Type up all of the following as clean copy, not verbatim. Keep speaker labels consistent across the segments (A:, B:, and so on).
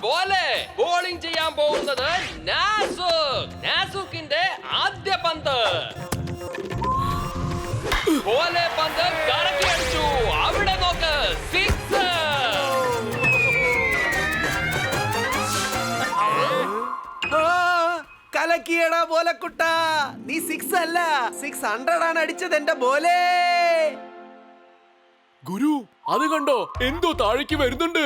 A: പോലെ ബോളിംഗ് ചെയ്യാൻ പോകുന്നത് നാസുക്കിന്റെ ആദ്യ പന്ത്. പോലെ പന്ത് കറക്കി അടിച്ചു. അവിടെ നോക്ക്, സിക്സ്.
B: കലക്കിയടാ പോലെ കുട്ട. നീ 6 അല്ല 600 ആണ് അടിച്ചത് എന്റെ പോലെ.
C: ഗുരു അത് കണ്ടോ, എന്തോ താഴേക്ക് വരുന്നുണ്ട്.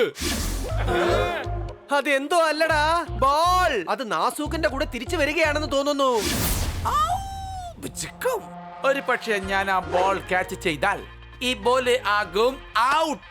B: അതെന്തോ അല്ലടാ, ബോൾ. അത് നാസൂക്കിന്റെ കൂടെ തിരിച്ചു വരികയാണെന്ന് തോന്നുന്നു.
D: ഒരു പക്ഷേ ഞാൻ ആ ബോൾ ക്യാച്ച് ചെയ്താൽ ഈ ബോൾ ആകും ഔട്ട്.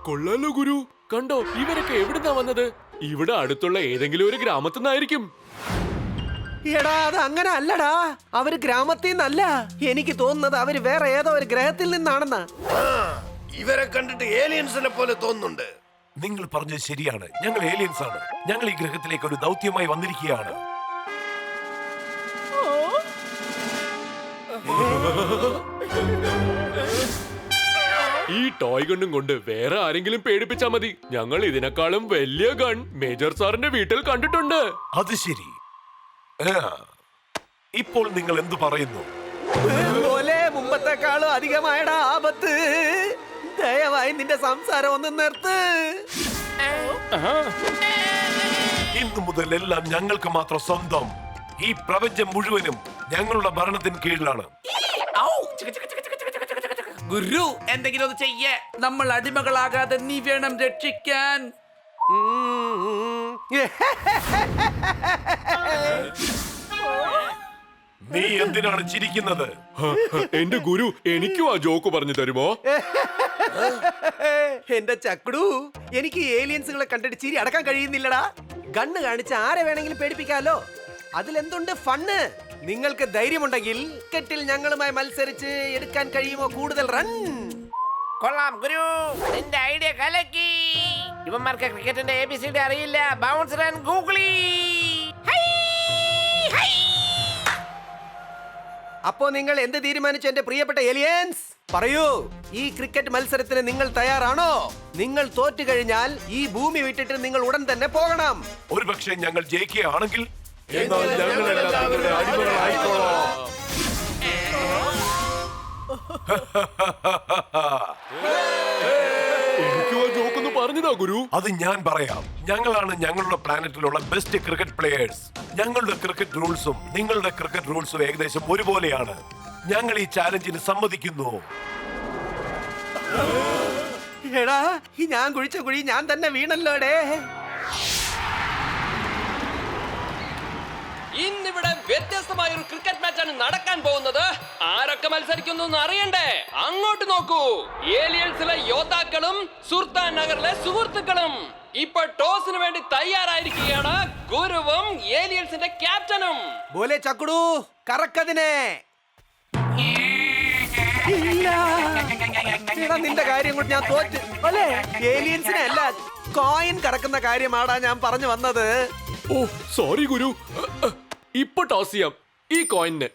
C: കൊള്ളാലോ ഗുരു, കണ്ടോ ഇവരൊക്കെ എവിടുന്നാ വന്നത്? ഇവിടെ അടുത്തുള്ള ഏതെങ്കിലും ഒരു ഗ്രാമത്തിൽ നിന്നായിരിക്കും.
B: എടാ അത് അങ്ങനെ അല്ലടാ, അവര് ഗ്രാമത്തിൽ നിന്നല്ല. എനിക്ക് തോന്നുന്നത് അവര് വേറെ ഏതോ ഒരു ഗ്രഹത്തിൽ നിന്നാണെന്ന്.
E: ഇവരെ കണ്ടിട്ട് ഏലിയൻസിനെ പോലെ തോന്നുന്നുണ്ട്.
F: നിങ്ങൾ പറഞ്ഞത് ശരിയാണ്, ഞങ്ങൾ ഏലിയൻസ് ആണ്. ഞങ്ങൾ ഈ ഗ്രഹത്തിലേക്ക് ഒരു ദൗത്യമായി വന്നിരിക്കുകയാണ്.
C: ഈ ടോയ് ഗണ്ണും കൊണ്ട് വേറെ ആരെങ്കിലും പേടിപ്പിച്ചാ മതി. ഞങ്ങൾ ഇതിനേക്കാളും വലിയ ഗൺ മേജർ സാറിന്റെ വീട്ടിൽ കണ്ടിട്ടുണ്ട്.
F: അത് ശരി. ഇപ്പോൾ നിങ്ങൾ എന്തു പറയുന്നു?
B: പോലെ മുമ്പത്തെക്കാളും അധികമായടാ ആപത്ത്. ദയവായി നിന്റെ സംസാരം ഒന്ന് നിർത്ത്.
F: ഇന്നു മുതൽ എല്ലാം ഞങ്ങൾക്ക് മാത്രം സ്വന്തം. ഈ പ്രപഞ്ചം മുഴുവനും ഞങ്ങളുടെ ഭരണത്തിന് കീഴിലാണ്.
D: ഗുരു എന്തെങ്കിലും ഒന്ന് ചെയ്യേ. നമ്മൾ അടിമകളാകാതെ നീ വേണം രക്ഷിക്കാൻ.
F: നീ എന്തിനാണ് ചിരിക്കുന്നത്?
C: എന്റെ ഗുരു എനിക്കും ആ ജോക്ക് പറഞ്ഞു തരുമോ?
B: എന്റെ ചക്കുടു, എനിക്ക് ഏലിയൻസുകളെ കണ്ടിട്ട് ചിരി അടക്കാൻ കഴിയുന്നില്ലടാ. ഗണ്ണ് കാണിച്ച് ആരെ വേണമെങ്കിലും പേടിപ്പിക്കാലോ. അതിലെന്തുണ്ട് ഫണ്ണ്? നിങ്ങൾക്ക് ധൈര്യമുണ്ടെങ്കിൽ ക്രിക്കറ്റിൽ ഞങ്ങളുമായി മത്സരിച്ച് എടുക്കാൻ കഴിയുമോ കൂടുതൽ റൺ?
G: കൊള്ളാം ഗുരു, നിന്റെ ഐഡിയ കലക്കി. ഇവന്മാർക്ക് ക്രിക്കറ്റിന്റെ ABCD അറിയില്ല. Bounce run googly.
B: അപ്പോ നിങ്ങൾ എന്ത് തീരുമാനിച്ചു എന്റെ പ്രിയപ്പെട്ട ഏലിയൻസ്? പറയൂ, ഈ ക്രിക്കറ്റ് മത്സരത്തിന് നിങ്ങൾ തയ്യാറാണോ? നിങ്ങൾ തോറ്റു കഴിഞ്ഞാൽ ഈ ഭൂമി വിട്ടിട്ട് നിങ്ങൾ ഉടൻ തന്നെ പോകണം.
F: ഒരു പക്ഷേ ഞങ്ങൾ ജയിക്കുകയാണെങ്കിൽ അടിമകളായിക്കോളാം.
C: എനിക്കും ആ ജോക്ക് ഒന്ന് പറഞ്ഞതാ ഗുരു.
F: അത് ഞാൻ പറയാം. ഞങ്ങളാണ് ഞങ്ങളുടെ പ്ലാനറ്റിലുള്ള ബെസ്റ്റ് ക്രിക്കറ്റ് പ്ലേയേഴ്സ്. ഞങ്ങളുടെ ക്രിക്കറ്റ് റൂൾസും നിങ്ങളുടെ ക്രിക്കറ്റ് റൂൾസും ഏകദേശം ഒരുപോലെയാണ്. ഞങ്ങൾ ഈ ചാലഞ്ചിന് സമ്മതിക്കുന്നു.
B: എടാ, ഈ ഞാൻ കുഴിച്ച കുഴി ഞാൻ തന്നെ വീണല്ലോടേ.
A: ഇന്നിവിടെ വ്യത്യസ്തമായ ഒരു ക്രിക്കറ്റ് മാച്ചാണ് നടക്കാൻ പോകുന്നത്. ആരൊക്കെ മത്സരിക്കുന്നു എന്ന് അറിയണ്ടേ? അങ്ങോട്ട് നോക്കൂ. ഏലിയൻസിലെ യോദ്ധാക്കളും സുൽത്താൻ നഗറിലെ സുഹൃത്തുക്കളും. ഇപ്പൊ ടോസിന് വേണ്ടി തയ്യാറായിരിക്കുകയാണ് ഗുരുവും ഏലിയൻസിന്റെ ക്യാപ്റ്റനും.
B: പോലെ ചക്കുടു, കറക്കതിനെ. നിന്റെ കാര്യം കൊണ്ട് ഞാൻ തോറ്റ് അല്ലേ? ഏലിയൻസിനെ അല്ല, കോയിൻ കറക്കുന്ന കാര്യമാടാ ഞാൻ പറഞ്ഞു വന്നത്.
C: ഓ സോറി ഗുരു. ഇപ്പൊ ടോസ് ചെയ്യാം ഈ കോയിന്.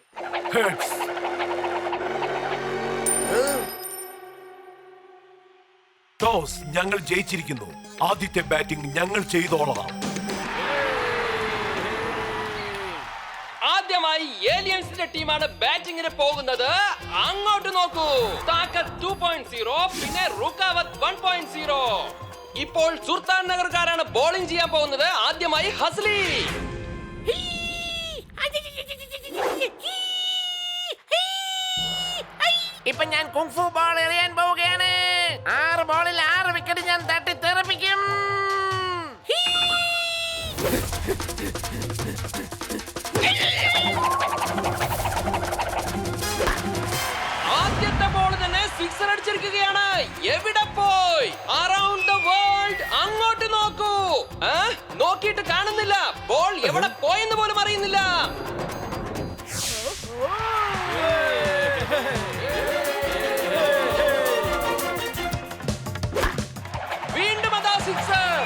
F: ടോസ് ഞങ്ങൾ ജയിച്ചിരിക്കുന്നു. ആദ്യത്തെ ബാറ്റിംഗ് ഞങ്ങൾ ചെയ്തോളാം.
A: ആദ്യമായി ഏലിയൻസിന്റെ ടീമാണ് ബാറ്റിംഗിന് പോകുന്നത്. അങ്ങോട്ട് നോക്കൂ. താക്കത്ത് 2.0, പിന്നെ റുക്കാവത്ത് 1.0. ഇപ്പോൾ സുൽത്താൻ നഗർക്കാരാണ് ബോളിംഗ് ചെയ്യാൻ പോകുന്നത്. ആദ്യമായി ഹസ്ലി.
G: ഇപ്പൊ ഞാൻ കുങ്ഫു ബോൾ എറിയാൻ പോവുകയാണ്. 6 ബോളിൽ 6 വിക്കറ്റ് ഞാൻ തട്ടി തെറിപ്പിക്കും.
A: ആദ്യത്തെ ബോൾ തന്നെ സിക്സർ അടിച്ചിരിക്കുകയാണ്. എവിടെ പോയി? അറൗണ്ട് ദ വേൾഡ് നോക്കിയിട്ട് കാണുന്നില്ല. ബോൾ എവിടെ പോയെന്ന് പോലും അറിയുന്നില്ല. വീണ്ടും അതാ സിക്സർ.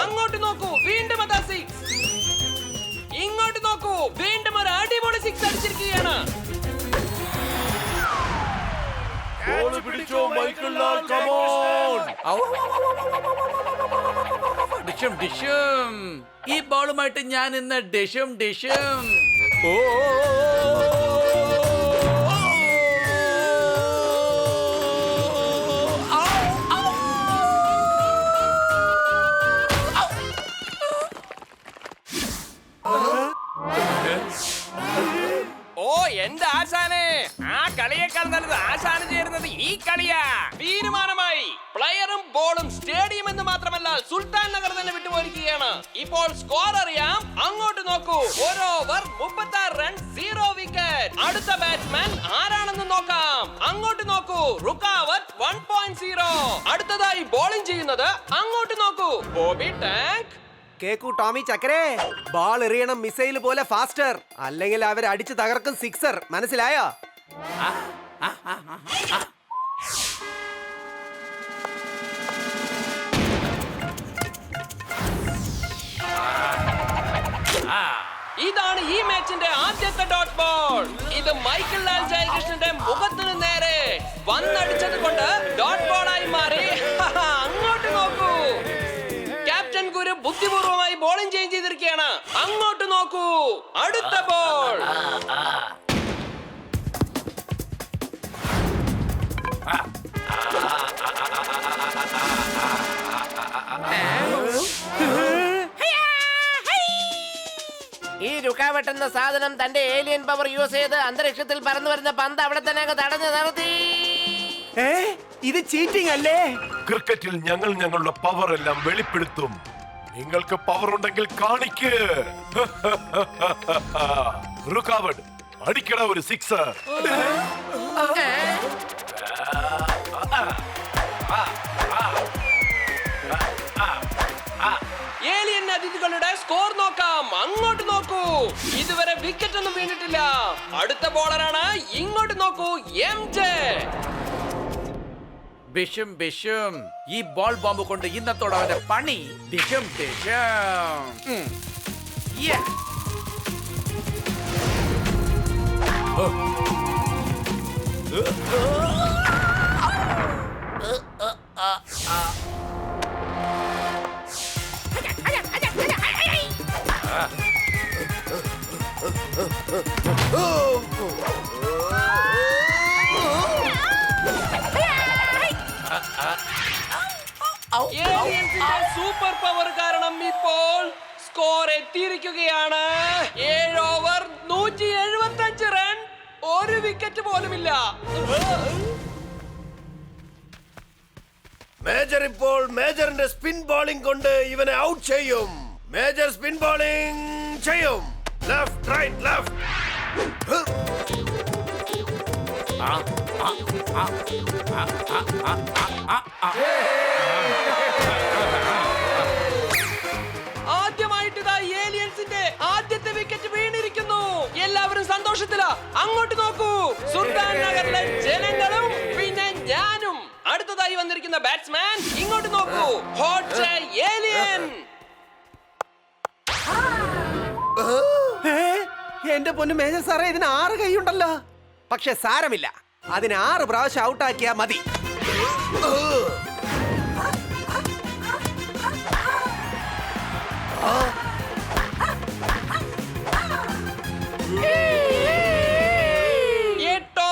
A: അങ്ങോട്ട് നോക്കൂ, വീണ്ടും അതാ സിക്സ്. ഇങ്ങോട്ട് നോക്കൂ, വീണ്ടും ഒരു അടിപൊളി സിക്സ് അടിച്ചിരിക്കുകയാണ്.
D: ഡിഷും ഡിഷും. ഈ ബോളുമായിട്ട് ഞാൻ ഇന്ന് ഡിഷും ഡിഷും. ഓ
A: ഓ എന്റെ ആശാനെ, ആ കളിയേക്കാൾ നല്ലത് ആശാന് ചേരുന്നത് ഈ കളിയാ. തീരുമാനമായി. പ്ലെയറും ബോളും സ്റ്റേഡിയം എന്ന് മാത്രമല്ല സുൽത്താൻ നഗർ തന്നെ വിട്ടുപോയിരിക്കുകയാണ്. ഇപ്പോൾ സ്കോർ അറിയാം. അങ്ങോട്ട് നോക്കൂ. ഒരു ഓവർ 36 റൺ, 0 വിക്കറ്റ്. അടുത്ത ബാറ്റ്സ്മാൻ ആരാണെന്ന് നോക്കാം. അങ്ങോട്ട് നോക്കൂ. റുക്കാവത്ത് 1.0. അടുത്തതായി ബോളിംഗ് ചെയ്യുന്നത് അങ്ങോട്ട് നോക്കൂ. ബോബി ടാങ്ക്.
B: കേക്കു ടോമി ചക്കരേ, ബോൾ എറിയണം മിസൈൽ പോലെ ഫാസ്റ്റർ, അല്ലെങ്കിൽ അവർ അടിച്ചു തകർക്കും സിക്സർ. മനസ്സിലായോ?
A: ഇതാണ് ഈ മാച്ചിന്റെ ആദ്യത്തെ ഡോട്ട് ബോൾ. ഇത് മൈക്കിൾ ലാൽ ജയകൃഷ്ണന്റെ മുഖത്തിന് നേരെ വന്നടിച്ചത് കൊണ്ട് ഡോട്ട് ബോളായി മാറി. അങ്ങോട്ട് നോക്കൂ. ക്യാപ്റ്റൻ ഗുരു ബുദ്ധിപൂർവമായി ബോളിംഗ് ചേഞ്ച് ചെയ്തിരിക്കുകയാണ്. അങ്ങോട്ട് നോക്കൂ. അടുത്ത ബോൾ.
G: ഈ രുക്കാവട്ട് എന്ന സാധനം തന്റെ ഏലിയൻ പവർ യൂസ് ചെയ്ത് അന്തരീക്ഷത്തിൽ പറന്നു വരുന്ന പന്ത് അവിടെ തന്നെ അങ്ങ് തടഞ്ഞു നിർത്തി.
B: ഇത് ചീറ്റിംഗ് അല്ലേ?
F: ക്രിക്കറ്റിൽ ഞങ്ങൾ ഞങ്ങളുടെ പവർ എല്ലാം വെളിപ്പെടുത്തും. നിങ്ങൾക്ക് പവർ ഉണ്ടെങ്കിൽ കാണിക്ക്. റുക്കാവട്ട്, അടിക്കട ഒരു സിക്സർ.
A: ഏലിയൻ അതിഥികളുടെ സ്കോർ നോക്കാം. അങ്ങോട്ട് നോക്കൂ. ഇതുവരെ വിക്കറ്റ് ഒന്നും വീണിട്ടില്ല. അടുത്ത ബോളറാണ്. ഇങ്ങോട്ട് നോക്കൂ. MJ.
D: ബിഷും ബിഷും. ഈ ബോൾ ബോംബ് കൊണ്ട് ഇന്നത്തോടെ അവന്റെ പണി ഡിഷും ഡിഷും. Yeah.
A: ഏലിയൻസിന്റെ സൂപ്പർ പവർ കാരണം ഇപ്പോൾ സ്കോർ എത്തിയിരിക്കുകയാണ്. 7 ഓവർ 175 റൺ, ഒരു വിക്കറ്റ് പോലുമില്ല.
E: മേജർ ഇപ്പോൾ മേജറിന്റെ സ്പിൻ ബോളിംഗ് കൊണ്ട് ഇവനെ ഔട്ട് ചെയ്യും. മേജർ സ്പിൻ ബോളിംഗ് ചെയ്യും. Left right left.
A: ആദ്യമായിട്ട് ഇതാ ഏലിയൻസിന്റെ ആദ്യത്തെ വിക്കറ്റ് വീണിരിക്കുന്നു. എല്ലാവരും സന്തോഷത്തിലാ. അങ്ങോട്ട് നോക്കൂ. സുൽത്താൻ നഗറിലെ ജനങ്ങളും പിന്നെ ഞാനും. അടുത്തതായി വന്നിരിക്കുന്ന ബാറ്റ്സ്മാൻ ഇങ്ങോട്ട് നോക്കൂ. Hot alien.
B: എന്റെ പൊന്നു മേജർ സാറേ, ഇതിന് 6 കൈയുണ്ടല്ലോ. പക്ഷെ സാരമില്ല, അതിന് 6 പ്രാവശ്യം ഔട്ടാക്കിയാ മതി.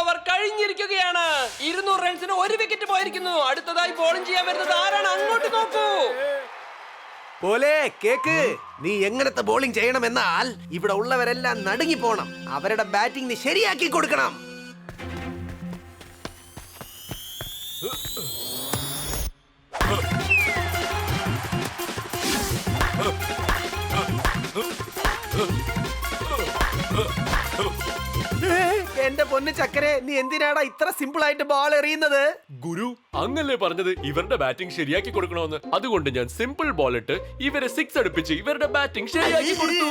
A: ഓവർ കഴിഞ്ഞിരിക്കുകയാണ്. 200 റൺസിന് 1 വിക്കറ്റ് പോയിരിക്കുന്നു. അടുത്തതായി ബോളിംഗ് ചെയ്യാൻ വരുന്നത് ആരാണ്? അങ്ങോട്ട് നോക്കൂ.
B: പോലെ കേക്ക്, നീ എങ്ങനത്തെ ബോളിംഗ് ചെയ്യണമെന്നാൽ ഇവിടെ ഉള്ളവരെല്ലാം നടുങ്ങി പോണം. അവരുടെ ബാറ്റിംഗ് ശരിയാക്കി കൊടുക്കണം. എന്റെ പൊന്ന് ചക്കരെ, നീ എന്തിനാടാ ഇത്ര സിമ്പിൾ ആയിട്ട് ബോൾ എറിയുന്നത്?
C: ഗുരു അങ്ങല്ലേ പറഞ്ഞത് ഇവരുടെ ബാറ്റിംഗ് ശരിയാക്കി കൊടുക്കണമെന്ന്. അതുകൊണ്ട് ഞാൻ സിമ്പിൾ ബോൾ ഇട്ട് ഇവരെ 6 അടുപ്പിച്ച് ഇവരുടെ ബാറ്റിംഗ് ശരിയാക്കി കൊടുത്തു.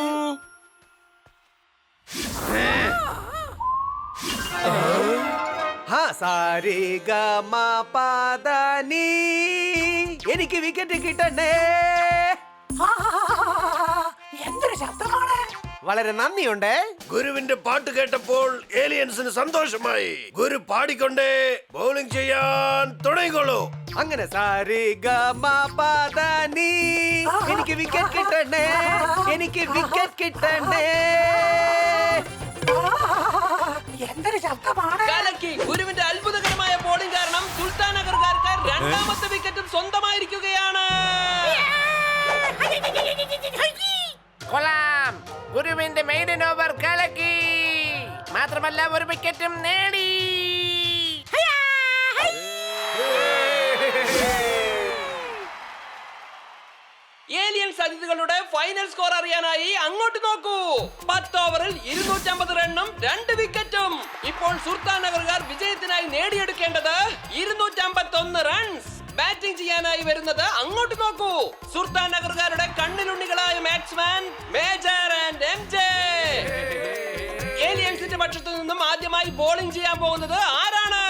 B: എനിക്ക് വിക്കറ്റ് കിട്ടണ്ടേ.
G: എന്തൊരു ശബ്ദമാണ്!
B: വളരെ നന്ദിയുണ്ട്.
E: ഗുരുവിന്റെ പാട്ട് കേട്ടപ്പോൾ ഏലിയൻസിന് സന്തോഷമായി. ഗുരു പാടിക്കൊണ്ടേ ബൗളിംഗ് ചെയ്യാൻ തുടങ്ങിക്കോളൂ.
B: അങ്ങനെ സാരേഗമപദനി. എനിക്ക് വിക്കറ്റ് കിട്ടണ്ടേ, എനിക്ക് വിക്കറ്റ് കിട്ടണ്ടേ.
G: എന്തൊരു ശബ്ദമാണ്!
A: കലക്കി. ഗുരുവിന്റെ അത്ഭുതകരമായ ബോളിംഗ് കാരണം സുൽത്താൻ നഗർകാർക്ക് രണ്ടാമത്തെ വിക്കറ്റും സ്വന്തമായിരിക്കുകയാണ്.
G: കൊള്ളാം! ഗുരുവിന്റെ മെയിൻ ഓവർ കലക്കി. മാത്രമല്ല ഒരു വിക്കറ്റും നേടി.
A: ഏലിയൻസ് അതിഥികളുടെ ഫൈനൽ സ്കോർ അറിയാനായി അങ്ങോട്ട് നോക്കൂ. 10 ഓവറിൽ 250 റണ്ണും 2 വിക്കറ്റും. ഇപ്പോൾ സുൽത്താൻ നഗർകാർ വിജയത്തിനായി നേടിയെടുക്കേണ്ടത് 251 റൺസ്. ബാറ്റിംഗ് ചെയ്യാനായി വരുന്നത് അങ്ങോട്ട് നോക്കൂ. സുൽത്താൻ നഗർകാരുടെ കണ്ണിലുണ്ണികളായ ബാറ്റ്സ്മാൻ മേജർ ആൻഡ് MJ. ഏലിയൻസിന്റെ പക്ഷത്തു നിന്നും ആദ്യമായി ബോളിംഗ് ചെയ്യാൻ പോകുന്നത് ആരാണ്?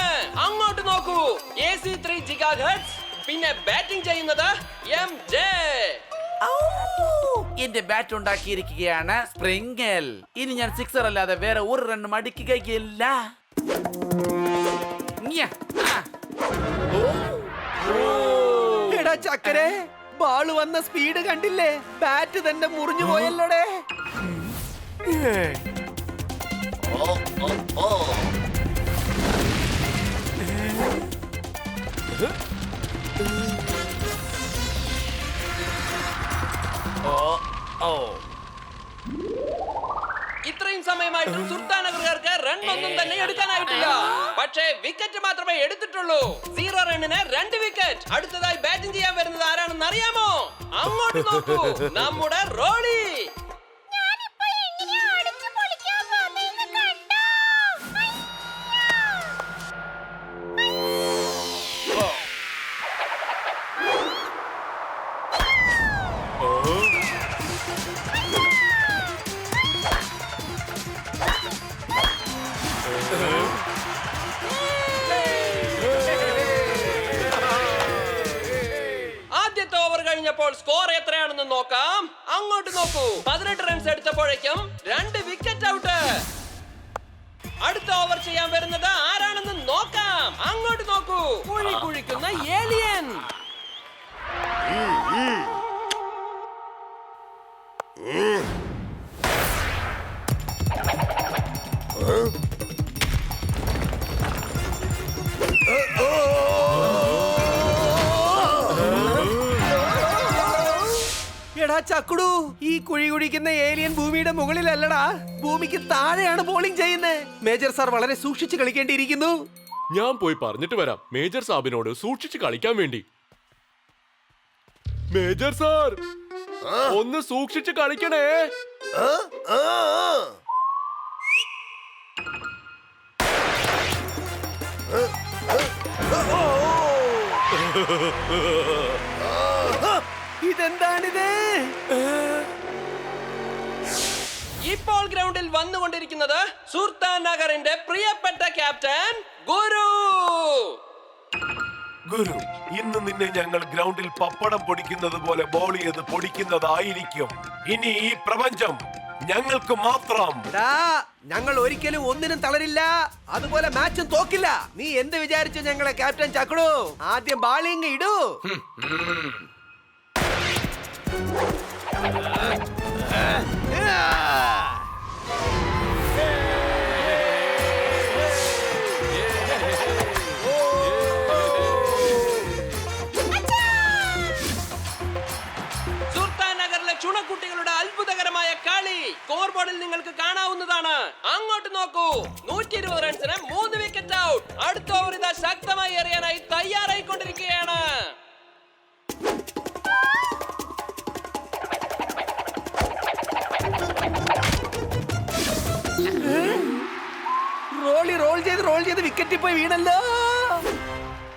A: അങ്ങോട്ട് നോക്കൂ. AC3 GHz. പിന്നെ ബാറ്റിംഗ് ചെയ്യുന്നത് MJ.
D: എന്റെ ബാറ്റ് ഉണ്ടാക്കിയിരിക്കുകയാണ് സ്പ്രിംഗൽ. ഇനി ഞാൻ 6 അല്ലാതെ വേറെ ഒരു റണ്ണും അടിക്കുകയില്ല.
B: എടാ ചക്കരെ, ബാള് വന്ന സ്പീഡ് കണ്ടില്ലേ? ബാറ്റ് തന്നെ മുറിഞ്ഞു പോയല്ലോടെ.
A: ഇത്രയും സമയമായിട്ടും സുൽത്താൻ നഗർകാർക്ക് റൺ ഒന്നും തന്നെ എടുക്കാനായിട്ടില്ല. പക്ഷേ വിക്കറ്റ് മാത്രമേ എടുത്തിട്ടുള്ളൂ. 0 റണ്ണിന് 2 വിക്കറ്റ്. അടുത്തതായി ബാറ്റിംഗ് ചെയ്യാൻ വരുന്നത് ആരാണെന്ന് അറിയാമോ? അങ്ങോട്ട് നോക്കൂ. നമ്മുടെ റോളി. ആദ്യത്തെ ഓവർ കഴിഞ്ഞപ്പോൾ സ്കോർ എത്രയാണെന്ന് നോക്കാം. അങ്ങോട്ട് നോക്കൂ. 18 റൺസ് എടുത്തപ്പോഴേക്കും 2 വിക്കറ്റ് ഔട്ട്. അടുത്ത ഓവർ ചെയ്യാൻ വരുന്നത് ആരാണെന്ന് നോക്കാം. അങ്ങോട്ട് നോക്കൂ. കുഴി കുഴിക്കുന്ന ഏലിയൻ.
B: എടാ ചക്കുടു, ഈ കുഴി കുഴിക്കുന്ന ഏലിയൻ ഭൂമിയുടെ മുകളിലല്ലടാ, ഭൂമിക്ക് താഴെയാണ് ബോളിംഗ് ചെയ്യുന്നത്. മേജർ സാർ വളരെ സൂക്ഷിച്ച് കളിക്കേണ്ടിയിരിക്കുന്നു.
C: ഞാൻ പോയി പറഞ്ഞിട്ട് വരാം മേജർ സാബിനോട് സൂക്ഷിച്ച് കളിക്കാൻ വേണ്ടി. മേജർ സാർ, ഒന്ന് സൂക്ഷിച്ച് കളിക്കണേ.
B: ഇതെന്താണിത്?
A: ഇപ്പോൾ ഗ്രൗണ്ടിൽ വന്നുകൊണ്ടിരിക്കുന്നത് സുൽത്താൻ നഗറിന്റെ പ്രിയപ്പെട്ട ക്യാപ്റ്റൻ ഗുരു.
F: ഗുരു, ഇന്ന് നിന്നെ ഞങ്ങൾ ഗ്രൗണ്ടിൽ പപ്പടം പൊടിക്കുന്നത് പോലെ ബോൾ ചെയ്ത് പൊടിക്കുന്നതായിരിക്കും. ഇനി ഈ പ്രപഞ്ചം ഞങ്ങൾക്ക് മാത്രം.
B: എടാ, ഞങ്ങൾ ഒരിക്കലും ഒന്നിനും തളരില്ല, അതുപോലെ മാച്ചും തോക്കില്ല. നീ എന്ത് വിചാരിച്ചു ഞങ്ങളെ ക്യാപ്റ്റൻ ചക്കുടു? ആദ്യം ബാളിങ് ഇടൂ.
A: സുൽത്താൻ നഗറിലെ ചുണക്കുട്ടികളുടെ അത്ഭുതകരമായ കളി സ്കോർ ബോർഡിൽ നിങ്ങൾക്ക് കാണാവുന്നതാണ്. അങ്ങോട്ട് നോക്കൂ. 120 റൺസിന് 3 വിക്കറ്റ് ഔട്ട്. അടുത്ത ഓവർ ഇതാ ശക്തമായി എറിയാനായി തയ്യാറായിക്കൊണ്ടിരിക്കുകയാണ്.
B: റോൾ ചെയ്ത് വിക്കറ്റിൽ പോയി വീണല്ലോ.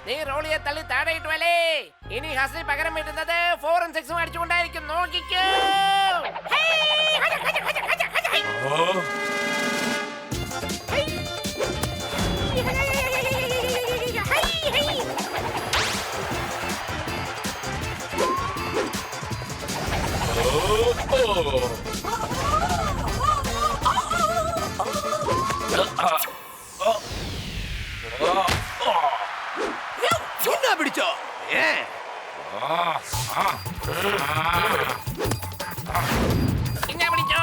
G: നീ റോളിയെ തള്ളി താഴെ ഇട്ടുവല്ലേ. ഇനി ഹസിൽ പകരം വീട്ടുന്നത് 4 ഉം 6 ഉം അടിച്ചുകൊണ്ടായിരിക്കും. നോക്കിക്കോ.
B: ചുണ്ടാ പിടിച്ചോ.
G: ഇങ്ങനെ പിടിച്ചോ.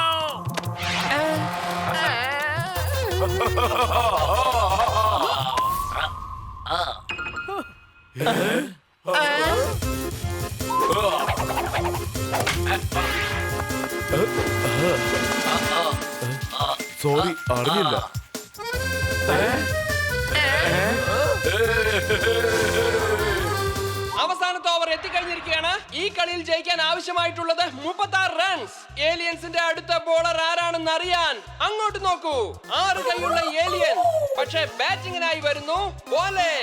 C: സോറി, അറിഞ്ഞില്ല.
A: അവസാനത്തെ ഓവർ എത്തിക്കഴിഞ്ഞിരിക്കുകയാണ്. ഈ കളിയിൽ ജയിക്കാൻ ആവശ്യമായിട്ടുള്ളത് 36 റൺസ്. ഏലിയൻസിന്റെ അടുത്ത ബോളർ ആരാണെന്ന് അറിയാൻ അങ്ങോട്ട് നോക്കൂ. 6 കൈയുള്ള ഏലിയൻ, പക്ഷേ ബാറ്റിംഗിനായി വരുന്നു ബോലെ.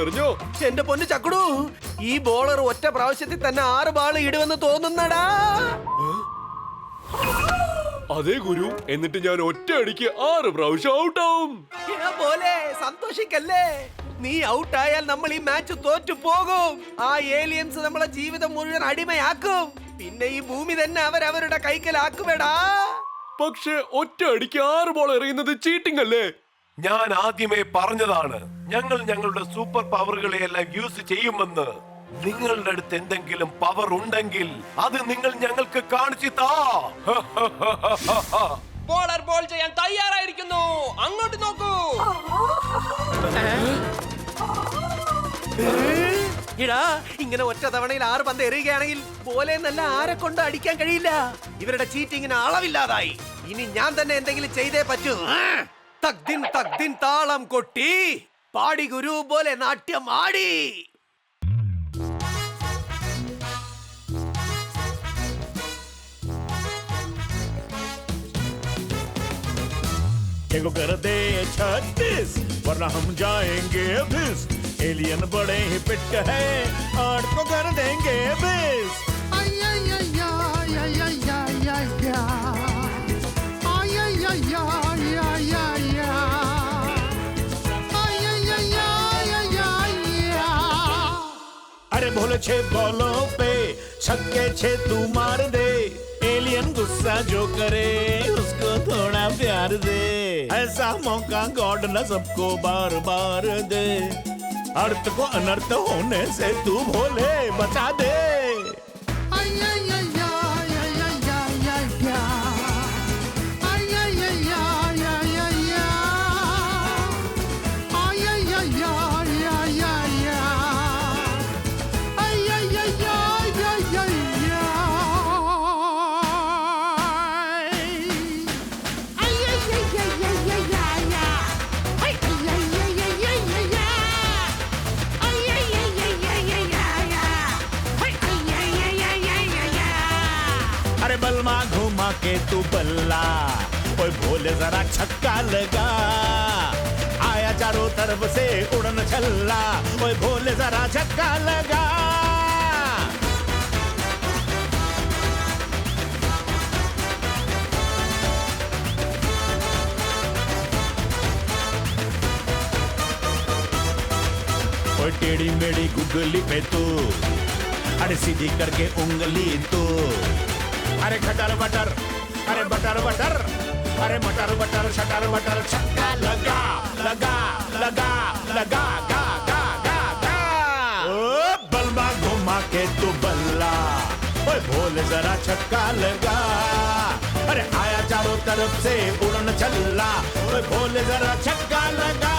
C: എറിഞ്ഞോ.
B: എന്റെ പൊന്ന് ചക്കുടു, ഈ ബോളർ ഒറ്റ പ്രാവശ്യത്തിൽ തന്നെ 6 ബാൾ ഇടുവെന്ന് തോന്നുന്നടാ.
C: അതെ ഗുരു, എന്നിട്ട് ഞാൻ ഒറ്റ അടിക്ക് 6 പ്രാവശ്യം ഔട്ടാവും.
B: പോലെ സന്തോഷിക്കല്ലേ. നീ ഔട്ടായാൽ നമ്മൾ ഈ മാച്ച് തോറ്റു പോകും. ആ ഏലിയൻസ് നമ്മളെ ജീവിതം മുഴുവൻ അടിമയാക്കും. പിന്നെ ഈ ഭൂമി തന്നെ അവരവരുടെ കൈക്കലാക്കുമെടാ.
C: പക്ഷെ ഒറ്റ അടിക്ക് 6 ബോൾ എറിയുന്നത് ചീറ്റിംഗ് അല്ലേ?
F: ഞാൻ ആദ്യമേ പറഞ്ഞതാണ്, ഞങ്ങൾ ഞങ്ങളുടെ സൂപ്പർ പവറുകളെ എല്ലാം യൂസ് ചെയ്യുമെന്ന്. നിങ്ങളുടെ അടുത്ത് എന്തെങ്കിലും പവർ ഉണ്ടെങ്കിൽ അത് നിങ്ങൾ ഞങ്ങൾക്ക് കാണിച്ചു താ.
A: ബോളർ ബോൾ ചെയ്യാൻ തയ്യാറായിരിക്കുന്നു. അങ്ങോട്ട് നോക്കൂ.
B: ഇടാ, ഇങ്ങനെ ഒറ്റ തവണയിൽ 6 പന്ത് എറിയുകയാണെങ്കിൽ പോലെ നല്ല ആരെ കൊണ്ട് അടിക്കാൻ കഴിയില്ല. ഇവരുടെ ചീറ്റിങ്ങിന് അളവില്ലാതായി. ഇനി ഞാൻ തന്നെ എന്തെങ്കിലും ചെയ്തേ പറ്റൂ. തക്ദിൻ തക്ദിൻ താളം കൊട്ടി പാടി ഗുരു പോലെ നാട്യം ആടി.
H: को कर दे 36 वरना हम जाएंगे बिस। एलियन बड़े ही पिट है 8 को कर देंगे बिस।
I: आई आई आई आई आई आई आई आई आई आई आई आई आई आई आई।
H: अरे भोले 6 बॉलों पे छक्के 6 तू मार दे। एलियन गुस्सा जो करे उसको थोड़ा प्यार दे। ऐसा मौका गॉड न सबको बार बार दे। अर्थ को अनर्थ होने से तू भोले बचा दे।
I: आई आई आई आई आई आई आई आई आई आई आई आई आई आई आई आई आई
H: अरे बलमा घुमा के तू बल्ला ओए भोले जरा छक्का लगा। आया चारों तरफ से उड़न छल्ला ओए भोले जरा छक्का लगा। ओए टेढ़ी मेढ़ी गुगली पे तू अरे सीधी करके उंगली तू। अरे खटर बटर अरे बटर बटर अरे मटर बटर शटर बटर छक्का लगा लगा लगा लगा गा गा गा गा। ओ बल्बा घुमा के तू बल्ला ओए भोले जरा छक्का लगा। अरे आया चारों तरफ से उड़न चल्ला ओए भोले जरा छक्का लगा।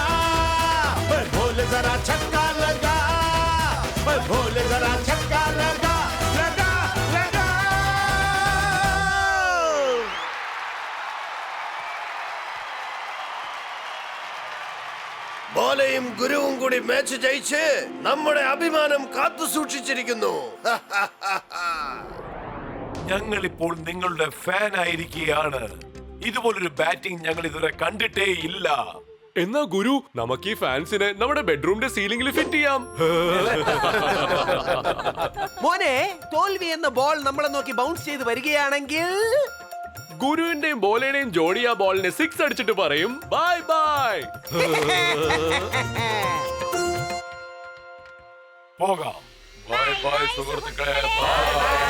H: ओए भोले जरा छक्का लगा ओए भोले जरा छक्का लगा लगा लगा।
E: ബോലയും ഗുരുവും കൂടി മാച്ച് ജയിച്ച് നമ്മുടെ അഭിമാനം കാത്തു സൂക്ഷിച്ചിരിക്കുന്നു.
F: ഞങ്ങൾ ഇപ്പോൾ നിങ്ങളുടെ ഫാൻ ആയിരിക്കുകയാണ്. ഇതുപോലൊരു ബാറ്റിംഗ് ഞങ്ങൾ ഇതുവരെ കണ്ടിട്ടേ ഇല്ല.
C: എന്നാ ഗുരു, നമുക്ക് ഈ ഫാൻസിനെ നമ്മുടെ ബെഡ്റൂമിന്റെ സീലിംഗിൽ ഫിറ്റ് ചെയ്യാം.
B: മോനെ, തോൽവി എന്ന ബോൾ നമ്മളെ നോക്കി ബൗൺസ് ചെയ്ത് വരികയാണെങ്കിൽ
C: ഗുരുവിന്റെയും ബോളയുടെയും ജോഡി ആ ബോളിനെ 6 അടിച്ചിട്ട് പറയും ബൈ ബൈ.
F: പോകാം. ബൈ ബൈ സുഹൃത്തുക്കളെ. ബൈ.